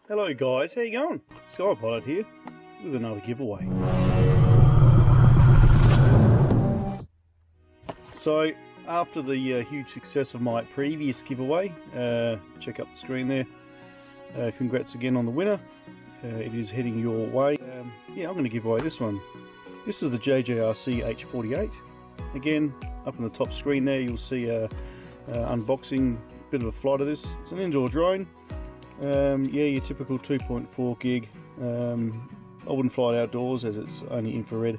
Hello guys, how you going? Skypilot here with another giveaway. So after the huge success of my previous giveaway, check up the screen there, congrats again on the winner. It is heading your way. Yeah, I'm going to give away this one. This is the JJRC H48. Again, up on the top screen there you'll see a unboxing, bit of a flight of this. It's an indoor drone. Yeah, your typical 2.4 gig. I wouldn't fly it outdoors as it's only infrared.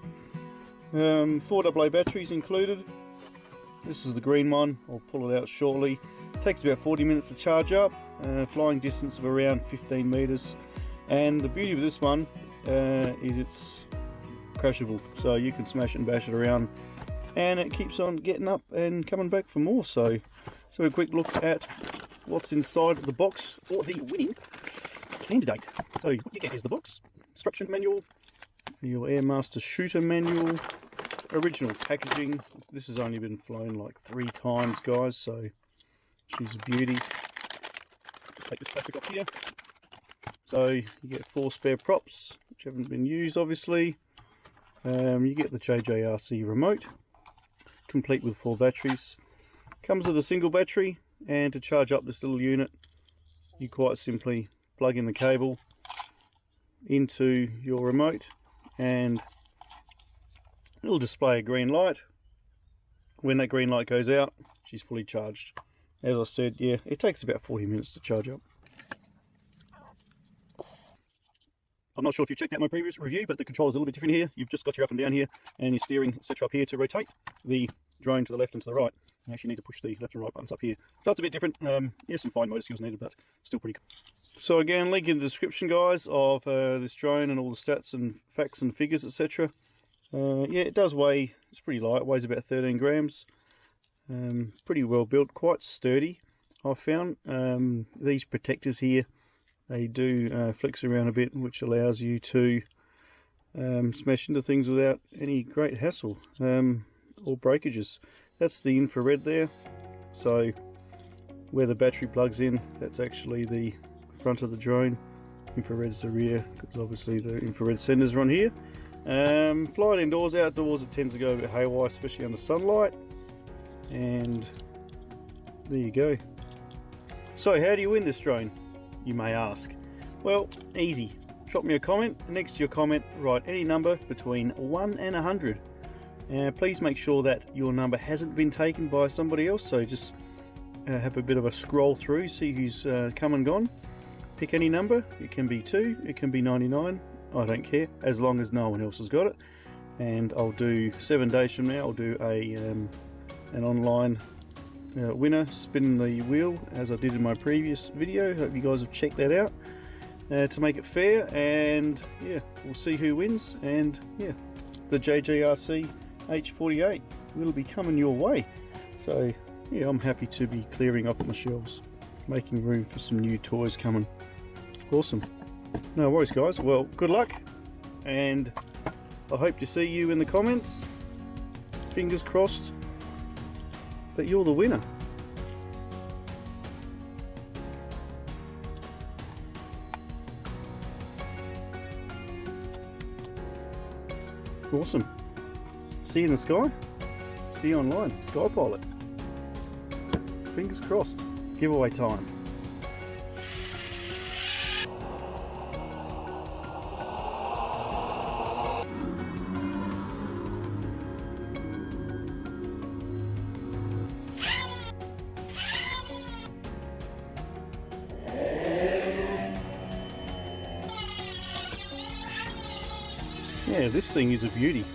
4 AA batteries included. This is the green one. I'll pull it out shortly. Takes about 40 minutes to charge up. Flying distance of around 15 meters. And the beauty of this one is it's crashable, so you can smash it and bash it around, and it keeps on getting up and coming back for more. So a quick look at what's inside the box for the winning candidate. So what you get is the box, instruction manual, your Airmaster shooter manual, original packaging. This has only been flown like 3 times, guys, so she's a beauty. Just take this plastic off here. So you get 4 spare props which haven't been used, obviously. You get the JJRC remote, complete with 4 batteries. Comes with a single battery, and to charge up this little unit you quite simply plug in the cable into your remote and it'll display a green light. When that green light goes out, she's fully charged. As I said, yeah, it takes about 40 minutes to charge up. I'm not sure if you checked out my previous review, but the controller's a little bit different here. You've just got your up and down here and your steering etc. up here to rotate the drone to the left and to the right. You actually need to push the left and right buttons up here. So it's a bit different. Yeah, some fine motor skills needed, but still pretty cool. So again, link in the description, guys, of this drone and all the stats and facts and figures, etc. Yeah, it does weigh, it's pretty light, it weighs about 13 grams. Pretty well built, quite sturdy, I've found. These protectors here, they do flex around a bit, which allows you to smash into things without any great hassle or breakages. That's the infrared there, so where the battery plugs in, that's actually the front of the drone. Infrared's the rear, because obviously the infrared senders are on here. Flying indoors, outdoors it tends to go a bit haywire, especially under sunlight. And there you go. So how do you win this drone, you may ask? Well, easy. Drop me a comment. Next to your comment, write any number between 1 and 100. Please make sure that your number hasn't been taken by somebody else, so just have a bit of a scroll through, see who's come and gone. Pick any number. It can be 2, it can be 99, I don't care, as long as no one else has got it. And I'll do 7 days from now, I'll do an online winner, spin the wheel as I did in my previous video. Hope you guys have checked that out to make it fair, and yeah, we'll see who wins. And yeah, the JJRC H48 will be coming your way. So yeah, I'm happy to be clearing up my shelves, making room for some new toys coming. Awesome. No worries, guys. Well, good luck, and I hope to see you in the comments. Fingers crossed that you're the winner. Awesome. See you in the sky. See you online. Skypilot. Fingers crossed. Giveaway time. Yeah, this thing is a beauty.